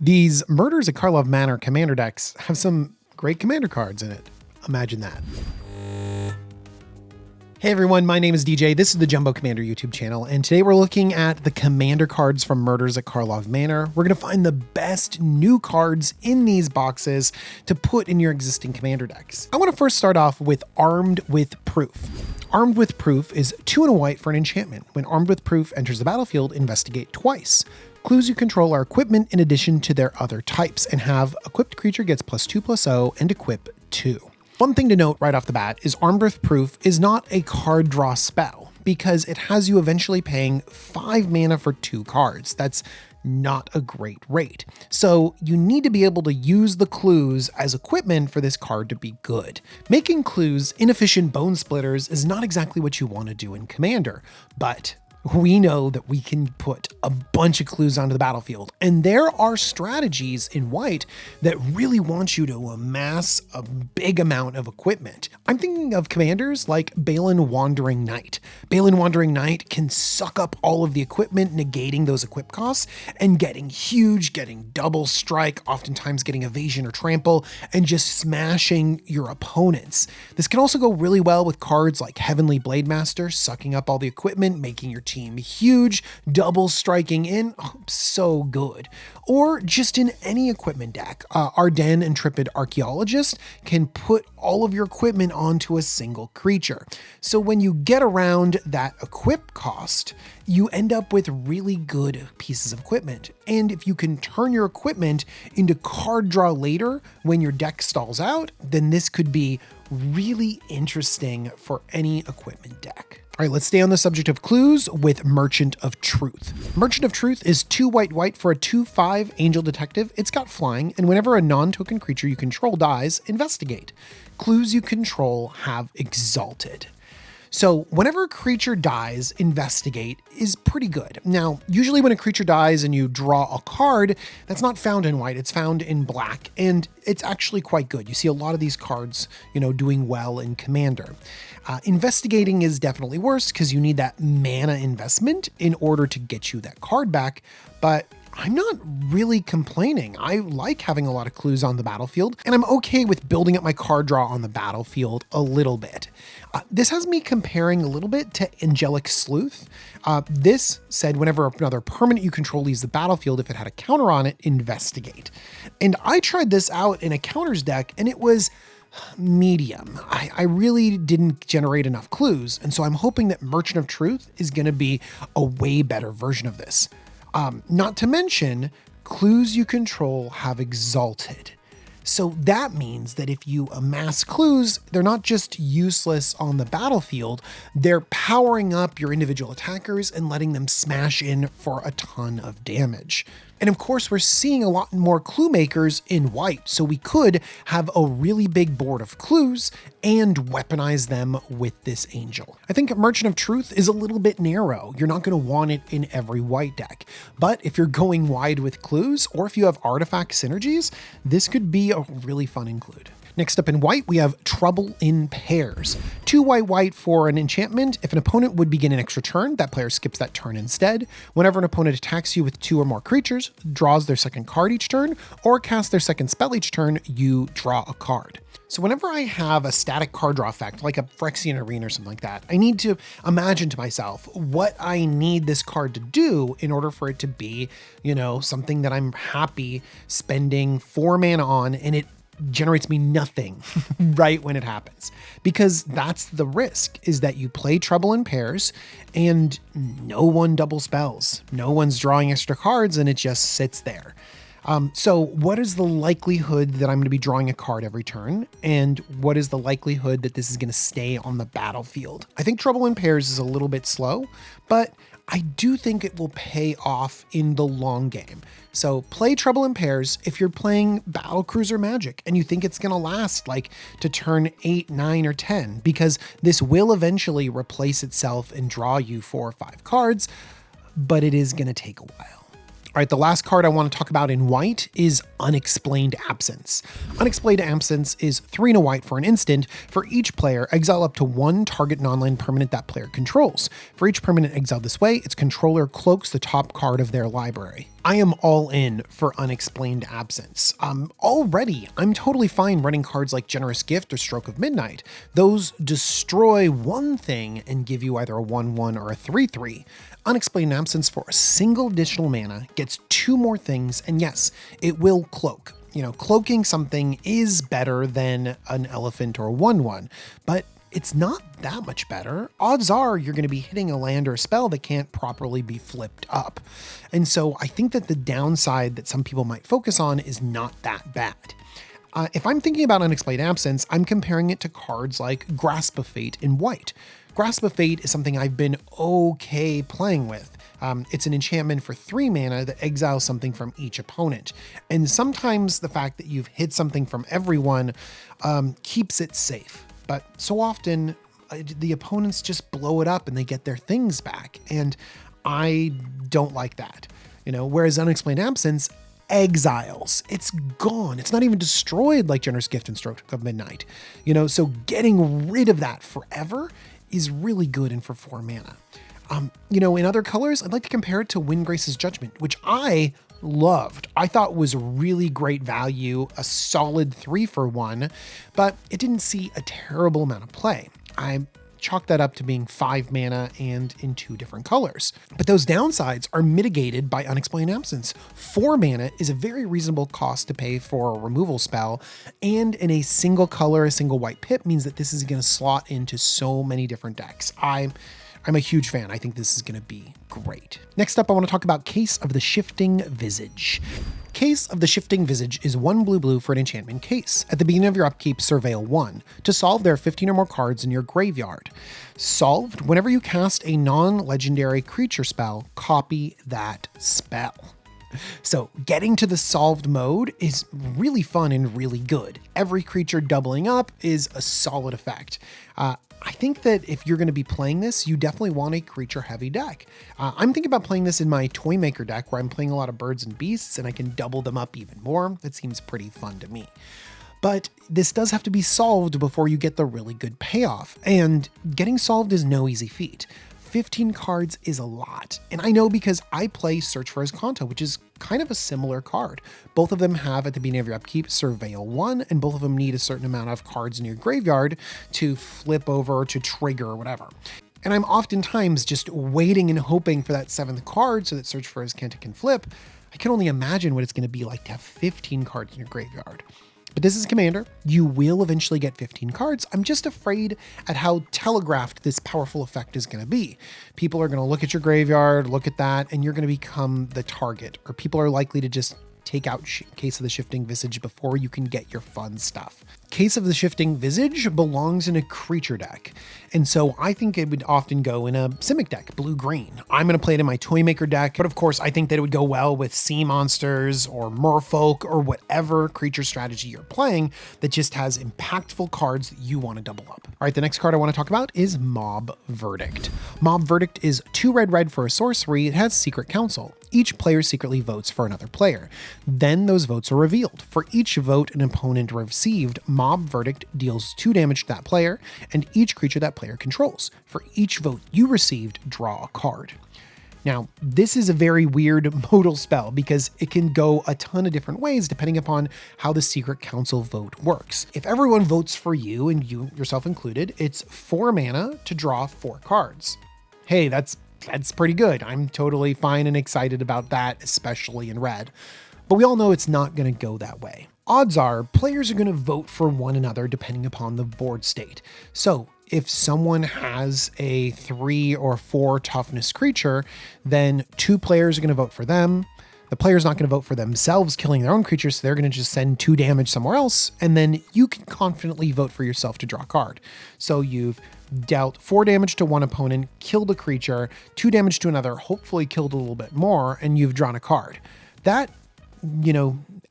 These Murders at Karlov Manor commander decks have some great commander cards in it. Imagine that. Hey everyone, my name is DJ. This is the Jumbo Commander YouTube channel, and today we're looking at the commander cards from Murders at Karlov Manor. We're going to find the best new cards in these boxes to put in your existing commander decks. I want to first start off with Armed with Proof. Armed with Proof is 2 and a white for an enchantment. When Armed with Proof enters the battlefield, investigate twice. Clues you control are equipment in addition to their other types, and have equipped creature gets +2/+0 and equip 2. One thing to note right off the bat is Armed with Proof is not a card draw spell because it has you eventually paying 5 mana for 2 cards. That's not a great rate. So you need to be able to use the clues as equipment for this card to be good. Making clues inefficient bone splitters is not exactly what you want to do in Commander, but we know that we can put a bunch of clues onto the battlefield, and there are strategies in white that really want you to amass a big amount of equipment. I'm thinking of commanders like Balin Wandering Knight. Balin Wandering Knight can suck up all of the equipment, negating those equip costs and getting huge, getting double strike, oftentimes getting evasion or trample, and just smashing your opponents. This can also go really well with cards like Heavenly Blademaster, sucking up all the equipment, making your team huge, double striking in, so good. Or just in any equipment deck. Ardenn Intrepid Archaeologist can put all of your equipment onto a single creature. So when you get around that equip cost, you end up with really good pieces of equipment. And if you can turn your equipment into card draw later when your deck stalls out, then this could be really interesting for any equipment deck. All right, let's stay on the subject of clues with Merchant of Truth. Merchant of Truth is 2 white for a 2/5 Angel Detective. It's got flying, and whenever a non-token creature you control dies, investigate. Clues you control have Exalted. So whenever a creature dies, investigate is pretty good. Now, usually when a creature dies and you draw a card, that's not found in white, it's found in black, and it's actually quite good. You see a lot of these cards, doing well in Commander. Investigating is definitely worse because you need that mana investment in order to get you that card back, but I'm not really complaining. I like having a lot of clues on the battlefield, and I'm okay with building up my card draw on the battlefield a little bit. This has me comparing a little bit to Angelic Sleuth. This said whenever another permanent you control leaves the battlefield, if it had a counter on it, investigate. And I tried this out in a counters deck, and it was medium. I really didn't generate enough clues, and so I'm hoping that Merchant of Truth is going to be a way better version of this. Not to mention, clues you control have Exalted. So that means that if you amass clues, they're not just useless on the battlefield, they're powering up your individual attackers and letting them smash in for a ton of damage. And of course, we're seeing a lot more clue makers in white, so we could have a really big board of clues and weaponize them with this angel. I think Merchant of Truth is a little bit narrow. You're not going to want it in every white deck, but if you're going wide with clues, or if you have artifact synergies, this could be a really fun include. Next up in white, we have Trouble in Pairs. 2 white for an enchantment. If an opponent would begin an extra turn, that player skips that turn instead. Whenever an opponent attacks you with 2 or more creatures, draws their second card each turn, or casts their second spell each turn, you draw a card. So whenever I have a static card draw effect, like a Phyrexian Arena or something like that, I need to imagine to myself what I need this card to do in order for it to be, something that I'm happy spending 4 mana on, and it generates me nothing right when it happens, because that's the risk, is that you play Trouble in Pairs and no one double spells, no one's drawing extra cards, and it just sits there. So what is the likelihood that I'm going to be drawing a card every turn? And what is the likelihood that this is going to stay on the battlefield? I think Trouble in Pairs is a little bit slow, but I do think it will pay off in the long game. So play Trouble in Pairs if you're playing Battlecruiser Magic and you think it's going to last like to turn 8, 9, or 10, because this will eventually replace itself and draw you 4 or 5 cards, but it is going to take a while. All right, the last card I want to talk about in white is Unexplained Absence. Unexplained Absence is 3 and a white for an instant. For each player, exile up to 1 target non-land permanent that player controls. For each permanent exiled this way, its controller cloaks the top card of their library. I am all in for Unexplained Absence. Already, I'm totally fine running cards like Generous Gift or Stroke of Midnight. Those destroy one thing and give you either a 1/1 or a 3/3. Unexplained Absence for a single additional mana gets 2 more things, and yes, it will cloak. Cloaking something is better than an elephant or a 1/1, but it's not that much better. Odds are you're going to be hitting a land or a spell that can't properly be flipped up. And so I think that the downside that some people might focus on is not that bad. If I'm thinking about Unexplained Absence, I'm comparing it to cards like Grasp of Fate in white. Grasp of Fate is something I've been okay playing with. It's an enchantment for 3 mana that exiles something from each opponent. And sometimes the fact that you've hit something from everyone keeps it safe. But so often the opponents just blow it up and they get their things back. And I don't like that. Whereas Unexplained Absence exiles, it's gone. It's not even destroyed like Generous Gift and Stroke of Midnight. So getting rid of that forever is really good and for 4 mana. In other colors, I'd like to compare it to Windgrace's Judgment, which I loved. I thought was really great value, a solid 3-for-1, but it didn't see a terrible amount of play. I chalked that up to being 5 mana and in 2 different colors. But those downsides are mitigated by Unexplained Absence. 4 mana is a very reasonable cost to pay for a removal spell, and in a single color, a single white pip means that this is going to slot into so many different decks. I'm a huge fan. I think this is going to be great. Next up, I want to talk about Case of the Shifting Visage. Case of the Shifting Visage is 1 blue for an enchantment case. At the beginning of your upkeep, surveil 1. To solve, there are 15 or more cards in your graveyard. Solved, whenever you cast a non-legendary creature spell, copy that spell. So getting to the solved mode is really fun and really good. Every creature doubling up is a solid effect. I think that if you're going to be playing this, you definitely want a creature heavy deck. I'm thinking about playing this in my Toymaker deck where I'm playing a lot of birds and beasts and I can double them up even more. That seems pretty fun to me. But this does have to be solved before you get the really good payoff. And getting solved is no easy feat. 15 cards is a lot. And I know because I play Search for Azcanta, which is kind of a similar card. Both of them have at the beginning of your upkeep surveil 1, and both of them need a certain amount of cards in your graveyard to flip over, to trigger, or whatever. And I'm oftentimes just waiting and hoping for that 7th card so that Search for Azcanta can flip. I can only imagine what it's going to be like to have 15 cards in your graveyard. But this is Commander. You will eventually get 15 cards. I'm just afraid at how telegraphed this powerful effect is going to be. People are going to look at your graveyard, look at that, and you're going to become the target. Or people are likely to just take out Case of the Shifting Visage before you can get your fun stuff. Case of the Shifting Visage belongs in a creature deck, and so I think it would often go in a Simic deck, blue-green. I'm going to play it in my Toymaker deck, but of course I think that it would go well with sea monsters or merfolk or whatever creature strategy you're playing that just has impactful cards that you want to double up. All right, the next card I want to talk about is Mob Verdict. Mob Verdict is 2 red for a sorcery. It has Secret Council. Each player secretly votes for another player. Then those votes are revealed. For each vote an opponent received, Mob Verdict deals 2 damage to that player and each creature that player controls. For each vote you received, draw a card. Now, this is a very weird modal spell because it can go a ton of different ways depending upon how the Secret Council vote works. If everyone votes for you, and you yourself included, it's 4 mana to draw 4 cards. Hey, that's pretty good. I'm totally fine and excited about that, especially in red. But we all know it's not going to go that way. Odds are players are going to vote for one another depending upon the board state. So if someone has a 3 or 4 toughness creature, then 2 players are going to vote for them. The player's not going to vote for themselves killing their own creatures, so they're going to just send 2 damage somewhere else, and then you can confidently vote for yourself to draw a card. So you've dealt 4 damage to one opponent, killed a creature, 2 damage to another, hopefully killed a little bit more, and you've drawn a card. That,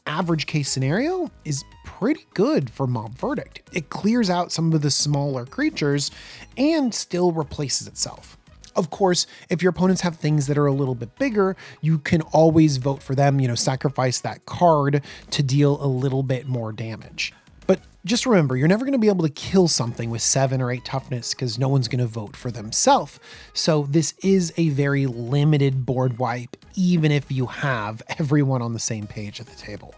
average case scenario is pretty good for Mob Verdict. It clears out some of the smaller creatures and still replaces itself. Of course, if your opponents have things that are a little bit bigger, you can always vote for them, sacrifice that card to deal a little bit more damage. But Just remember, you're never going to be able to kill something with 7 or 8 toughness because no one's going to vote for themselves. So this is a very limited board wipe, even if you have everyone on the same page at the table.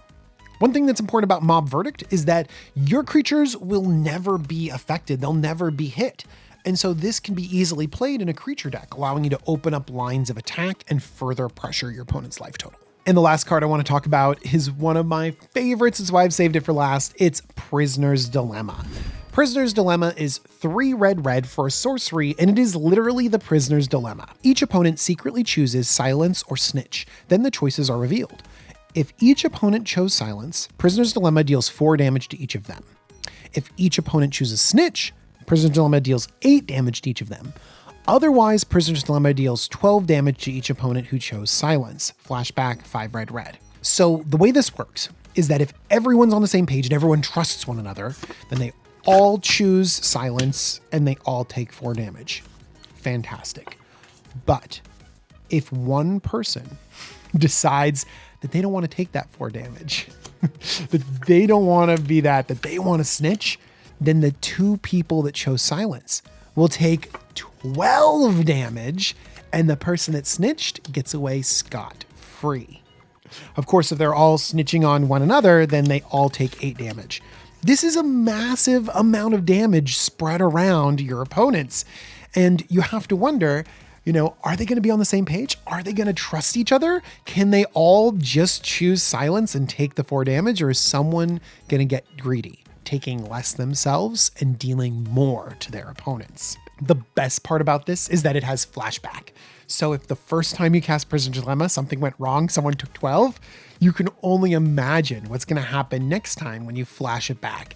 One thing that's important about Mob Verdict is that your creatures will never be affected. They'll never be hit. And so this can be easily played in a creature deck, allowing you to open up lines of attack and further pressure your opponent's life total. And the last card I want to talk about is one of my favorites. That's why I've saved it for last. It's Prisoner's Dilemma. Prisoner's Dilemma is 3 red for a sorcery, and it is literally the Prisoner's Dilemma. Each opponent secretly chooses Silence or Snitch. Then the choices are revealed. If each opponent chose Silence, Prisoner's Dilemma deals 4 damage to each of them. If each opponent chooses Snitch, Prisoner's Dilemma deals 8 damage to each of them. Otherwise, Prisoner's Dilemma deals 12 damage to each opponent who chose Silence. Flashback, 5 red. So the way this works is that if everyone's on the same page and everyone trusts one another, then they all choose Silence and they all take 4 damage. Fantastic. But if one person decides that they don't want to take that 4 damage, that they don't want to be that they want to snitch, then the 2 people that chose Silence will take 12 damage, and the person that snitched gets away scot-free. Of course, if they're all snitching on one another, then they all take 8 damage. This is a massive amount of damage spread around your opponents. And you have to wonder, are they going to be on the same page? Are they going to trust each other? Can they all just choose Silence and take the 4 damage? Or is someone going to get greedy, taking less themselves and dealing more to their opponents? The best part about this is that it has flashback. So if the first time you cast Prisoner's Dilemma, something went wrong, someone took 12, you can only imagine what's going to happen next time when you flash it back.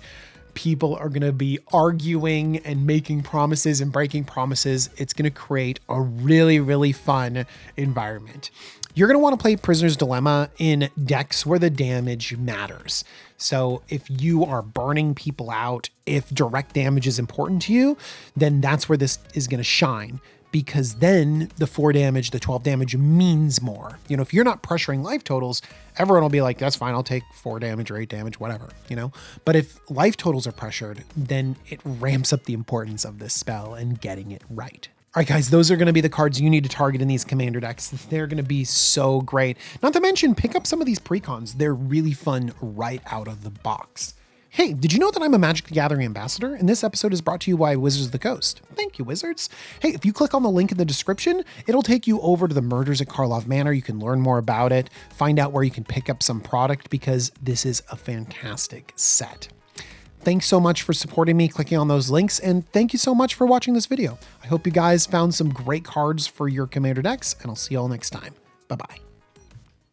People are going to be arguing and making promises and breaking promises. It's going to create a really, really fun environment. You're going to want to play Prisoner's Dilemma in decks where the damage matters. So if you are burning people out, if direct damage is important to you, then that's where this is going to shine, because then the 4 damage, the 12 damage means more. If you're not pressuring life totals, everyone will be like, that's fine, I'll take 4 damage or 8 damage, whatever, But if life totals are pressured, then it ramps up the importance of this spell and getting it right. All right, guys, those are going to be the cards you need to target in these Commander decks. They're going to be so great. Not to mention, pick up some of these Precons. They're really fun right out of the box. Hey, did you know that I'm a Magic the Gathering ambassador? And this episode is brought to you by Wizards of the Coast. Thank you, Wizards. Hey, if you click on the link in the description, it'll take you over to the Murders at Karlov Manor. You can learn more about it, find out where you can pick up some product, because this is a fantastic set. Thanks so much for supporting me, clicking on those links, and thank you so much for watching this video. I hope you guys found some great cards for your Commander decks, and I'll see you all next time. Bye-bye.